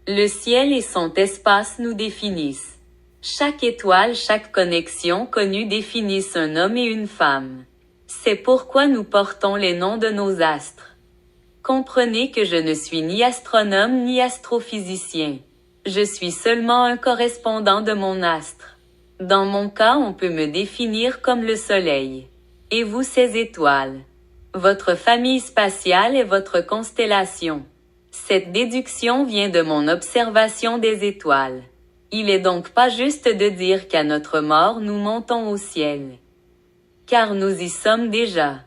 Le ciel et son espace nous définissent. Chaque étoile, chaque connexion connue définissent un homme et une femme. C'est pourquoi nous portons les noms de nos astres. Comprenez que je ne suis ni astronome ni astrophysicien. Je suis seulement un correspondant de mon astre. Dans mon cas, on peut me définir comme le Soleil. Et vous, ces étoiles. Votre famille spatiale est votre constellation. Cette déduction vient de mon observation des étoiles. Il est donc pas juste de dire qu'à notre mort nous montons au ciel. Car nous y sommes déjà.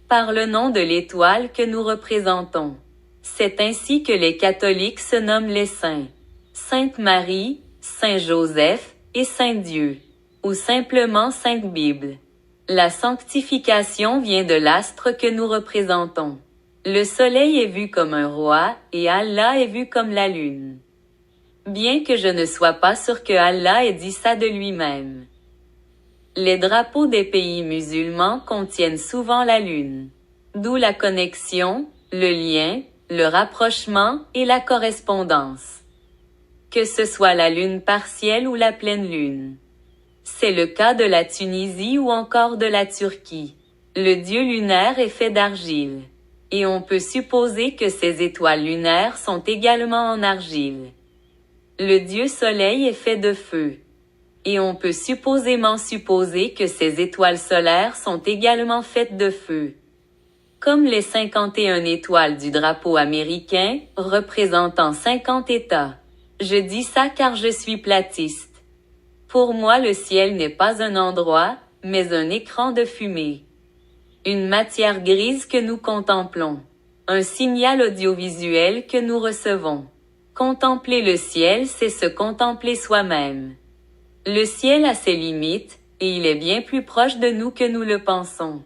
Par le nom de l'étoile que nous représentons. C'est ainsi que les catholiques se nomment les saints. Sainte Marie, Saint Joseph et Saint Dieu. Ou simplement Sainte Bible. La sanctification vient de l'astre que nous représentons. Le soleil est vu comme un roi, et Allah est vu comme la lune. Bien que je ne sois pas sûr que Allah ait dit ça de lui-même. Les drapeaux des pays musulmans contiennent souvent la lune. D'où la connexion, le lien, le rapprochement et la correspondance. Que ce soit la lune partielle ou la pleine lune. C'est le cas de la Tunisie ou encore de la Turquie. Le dieu lunaire est fait d'argile. Et on peut supposer que ces étoiles lunaires sont également en argile. Le dieu soleil est fait de feu. Et on peut supposément supposer que ces étoiles solaires sont également faites de feu. Comme les 51 étoiles du drapeau américain, représentant 50 États. Je dis ça car je suis platiste. Pour moi, le ciel n'est pas un endroit, mais un écran de fumée. Une matière grise que nous contemplons. Un signal audiovisuel que nous recevons. Contempler le ciel, c'est se contempler soi-même. Le ciel a ses limites, et il est bien plus proche de nous que nous le pensons.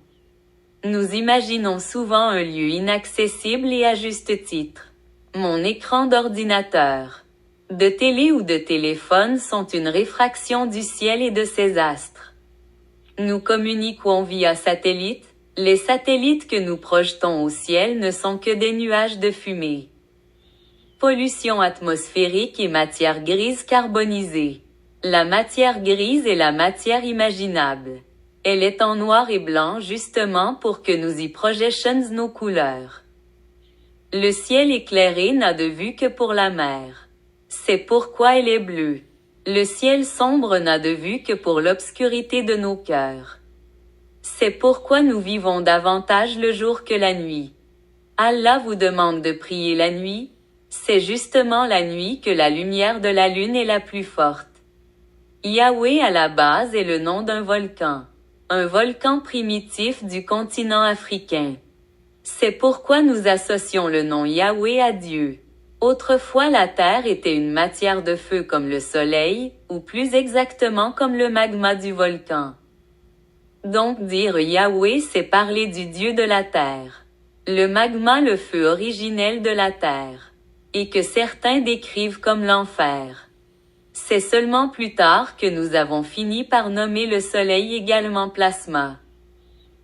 Nous imaginons souvent un lieu inaccessible et à juste titre. Mon écran d'ordinateur, de télé ou de téléphone sont une réfraction du ciel et de ses astres. Nous communiquons via satellite. Les satellites que nous projetons au ciel ne sont que des nuages de fumée. Pollution atmosphérique et matière grise carbonisée. La matière grise est la matière imaginable. Elle est en noir et blanc justement pour que nous y projetions nos couleurs. Le ciel éclairé n'a de vue que pour la mer. C'est pourquoi elle est bleue. Le ciel sombre n'a de vue que pour l'obscurité de nos cœurs. C'est pourquoi nous vivons davantage le jour que la nuit. Allah vous demande de prier la nuit. C'est justement la nuit que la lumière de la lune est la plus forte. Yahweh à la base est le nom d'un volcan. Un volcan primitif du continent africain. C'est pourquoi nous associons le nom Yahweh à Dieu. Autrefois la terre était une matière de feu comme le soleil, ou plus exactement comme le magma du volcan. Donc dire Yahweh c'est parler du Dieu de la terre. Le magma le feu originel de la terre. Et que certains décrivent comme l'enfer. C'est seulement plus tard que nous avons fini par nommer le soleil également plasma.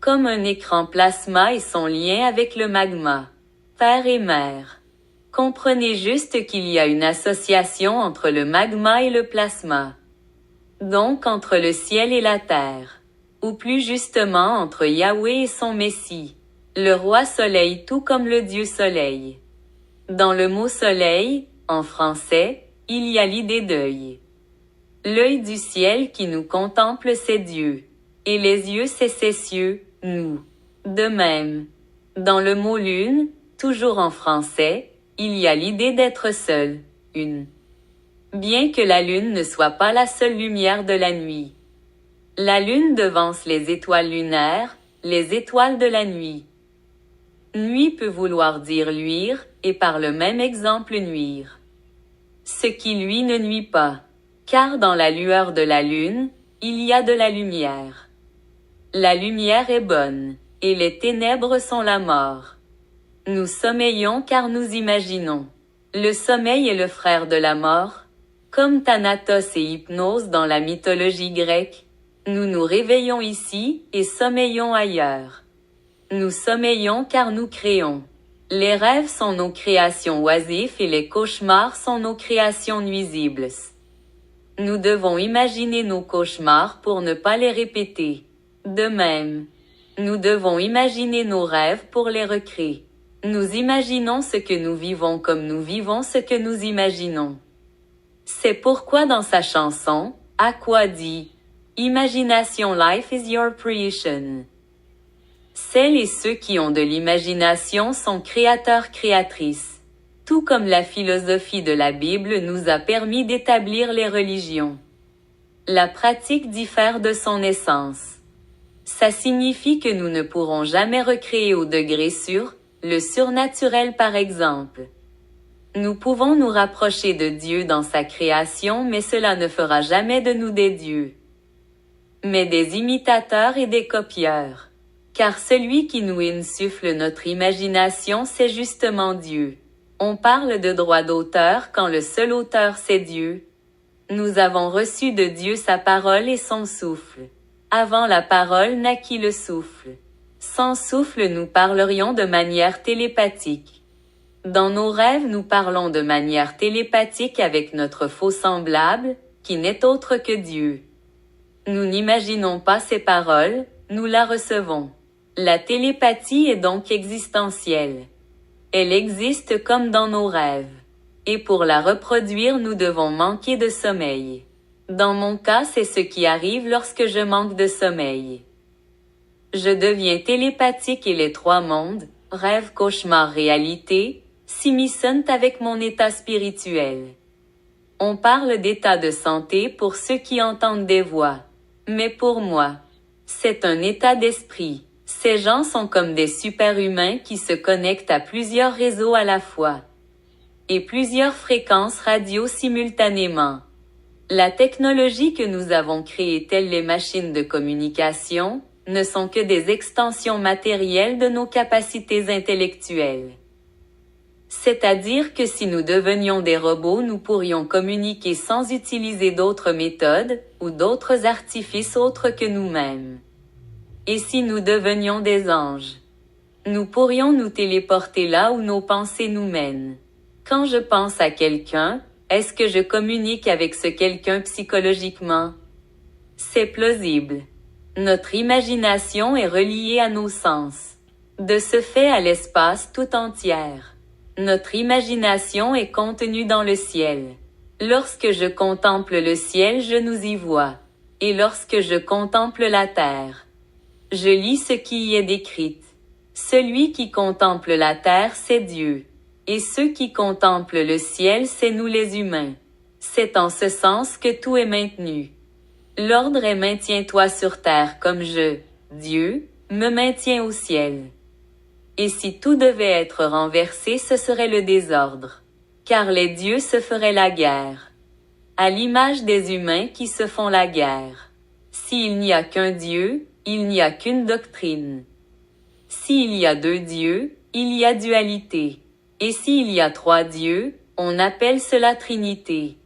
Comme un écran plasma et son lien avec le magma. Père et mère. Comprenez juste qu'il y a une association entre le magma et le plasma. Donc entre le ciel et la terre. Ou plus justement entre Yahweh et son Messie. Le roi soleil tout comme le dieu soleil. Dans le mot soleil, en français, il y a l'idée d'œil. L'œil du ciel qui nous contemple c'est Dieu. Et les yeux c'est ses cieux, nous. De même. Dans le mot lune, toujours en français, il y a l'idée d'être seul, une. Bien que la lune ne soit pas la seule lumière de la nuit. La lune devance les étoiles lunaires, les étoiles de la nuit. Nuit peut vouloir dire luire, et par le même exemple nuire. Ce qui lui ne nuit pas. Car dans la lueur de la lune, il y a de la lumière. La lumière est bonne, et les ténèbres sont la mort. Nous sommeillons car nous imaginons. Le sommeil est le frère de la mort. Comme Thanatos et Hypnose dans la mythologie grecque, nous nous réveillons ici, et sommeillons ailleurs. Nous sommeillons car nous créons. Les rêves sont nos créations oisives et les cauchemars sont nos créations nuisibles. Nous devons imaginer nos cauchemars pour ne pas les répéter. De même, nous devons imaginer nos rêves pour les recréer. Nous imaginons ce que nous vivons comme nous vivons ce que nous imaginons. C'est pourquoi dans sa chanson, Aqua dit « Imagination life is your creation ». Celles et ceux qui ont de l'imagination sont créateurs-créatrices. Tout comme la philosophie de la Bible nous a permis d'établir les religions. La pratique diffère de son essence. Ça signifie que nous ne pourrons jamais recréer au degré sûr, le surnaturel par exemple. Nous pouvons nous rapprocher de Dieu dans sa création mais cela ne fera jamais de nous des dieux, mais des imitateurs et des copieurs. Car celui qui nous insuffle notre imagination c'est justement Dieu. On parle de droit d'auteur quand le seul auteur c'est Dieu. Nous avons reçu de Dieu sa parole et son souffle. Avant la parole naquit le souffle. Sans souffle nous parlerions de manière télépathique. Dans nos rêves nous parlons de manière télépathique avec notre faux semblable, qui n'est autre que Dieu. Nous n'imaginons pas ces paroles, nous la recevons. La télépathie est donc existentielle. Elle existe comme dans nos rêves. Et pour la reproduire nous devons manquer de sommeil. Dans mon cas c'est ce qui arrive lorsque je manque de sommeil. Je deviens télépathique et les trois mondes, rêve, cauchemar, réalité, s'immiscent avec mon état spirituel. On parle d'état de santé pour ceux qui entendent des voix. Mais pour moi, c'est un état d'esprit. Ces gens sont comme des super-humains qui se connectent à plusieurs réseaux à la fois. Et plusieurs fréquences radio simultanément. La technologie que nous avons créée telles les machines de communication, ne sont que des extensions matérielles de nos capacités intellectuelles. C'est-à-dire que si nous devenions des robots nous pourrions communiquer sans utiliser d'autres méthodes, ou d'autres artifices autres que nous-mêmes. Et si nous devenions des anges? Nous pourrions nous téléporter là où nos pensées nous mènent. Quand je pense à quelqu'un, est-ce que je communique avec ce quelqu'un psychologiquement? C'est plausible. Notre imagination est reliée à nos sens. De ce fait à l'espace tout entière. Notre imagination est contenue dans le ciel. Lorsque je contemple le ciel je nous y vois. Et lorsque je contemple la terre, je lis ce qui y est décrit. Celui qui contemple la terre c'est Dieu. Et ceux qui contemplent le ciel c'est nous les humains. C'est en ce sens que tout est maintenu. L'ordre est maintiens-toi sur terre comme je, Dieu, me maintiens au ciel. Et si tout devait être renversé ce serait le désordre. Car les dieux se feraient la guerre. À l'image des humains qui se font la guerre. S'il n'y a qu'un Dieu, il n'y a qu'une doctrine. S'il y a deux dieux, il y a dualité. Et s'il y a trois dieux, on appelle cela Trinité.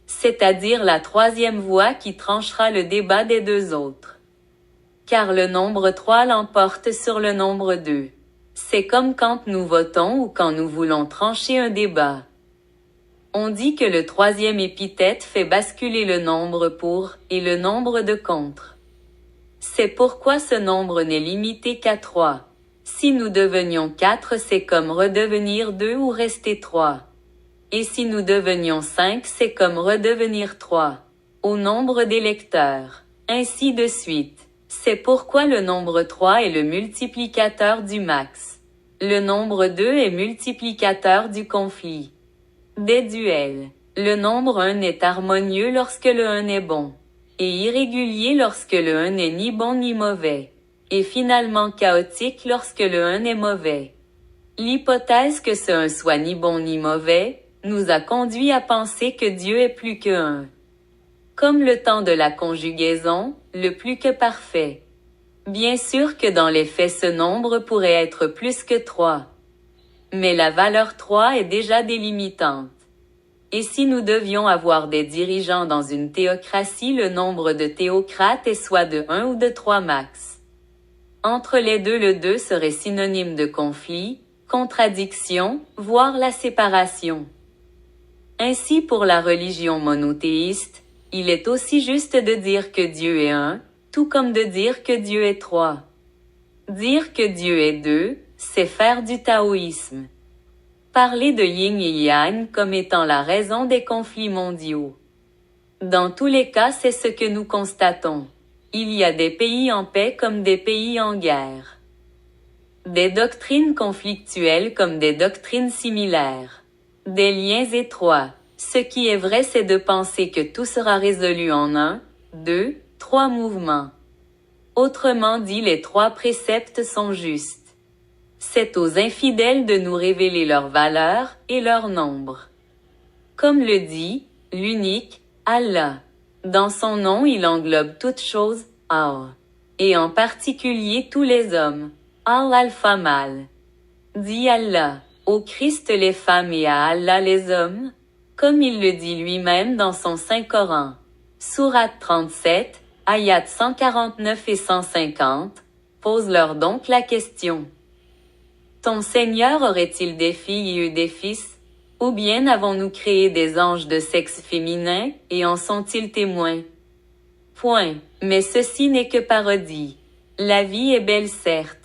C'est-à-dire la troisième voie qui tranchera le débat des deux autres. Car le nombre 3 l'emporte sur le nombre 2. C'est comme quand nous votons ou quand nous voulons trancher un débat. On dit que le troisième épithète fait basculer le nombre pour et le nombre de contre. C'est pourquoi ce nombre n'est limité qu'à 3. Si nous devenions 4 c'est comme redevenir 2 ou rester 3. Et si nous devenions 5 c'est comme redevenir 3. Au nombre des lecteurs. Ainsi de suite. C'est pourquoi le nombre 3 est le multiplicateur du max. Le nombre 2 est multiplicateur du conflit. Des duels. Le nombre 1 est harmonieux lorsque le 1 est bon. Et irrégulier lorsque le 1 n'est ni bon ni mauvais. Et finalement chaotique lorsque le 1 est mauvais. L'hypothèse que ce 1 soit ni bon ni mauvais, nous a conduit à penser que Dieu est plus que 1. Comme le temps de la conjugaison, le plus que parfait. Bien sûr que dans les faits ce nombre pourrait être plus que 3. Mais la valeur 3 est déjà délimitante. Et si nous devions avoir des dirigeants dans une théocratie le nombre de théocrates est soit de 1 ou de 3 max. Entre les deux le 2 serait synonyme de conflit, contradiction, voire la séparation. Ainsi pour la religion monothéiste, il est aussi juste de dire que Dieu est un, tout comme de dire que Dieu est trois. Dire que Dieu est deux, c'est faire du taoïsme. Parler de yin et yang comme étant la raison des conflits mondiaux. Dans tous les cas, c'est ce que nous constatons. Il y a des pays en paix comme des pays en guerre. Des doctrines conflictuelles comme des doctrines similaires. Des liens étroits. Ce qui est vrai, c'est de penser que tout sera résolu en 1, 2, 3 mouvements. Autrement dit, les 3 préceptes sont justes. C'est aux infidèles de nous révéler leur valeur et leur nombre. Comme le dit, l'unique, Allah. Dans son nom, il englobe toutes choses, Al. Et en particulier tous les hommes, Al-Alpha Mal. Dit Allah, au Christ les femmes et à Allah les hommes, comme il le dit lui-même dans son Saint-Coran. Sourate 37, ayat 149 et 150, pose-leur donc la question. Ton Seigneur aurait-il des filles et eu des fils? Ou bien avons-nous créé des anges de sexe féminin, et en sont-ils témoins? Point. Mais ceci n'est que parodie. La vie est belle certes.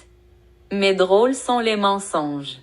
Mais drôles sont les mensonges.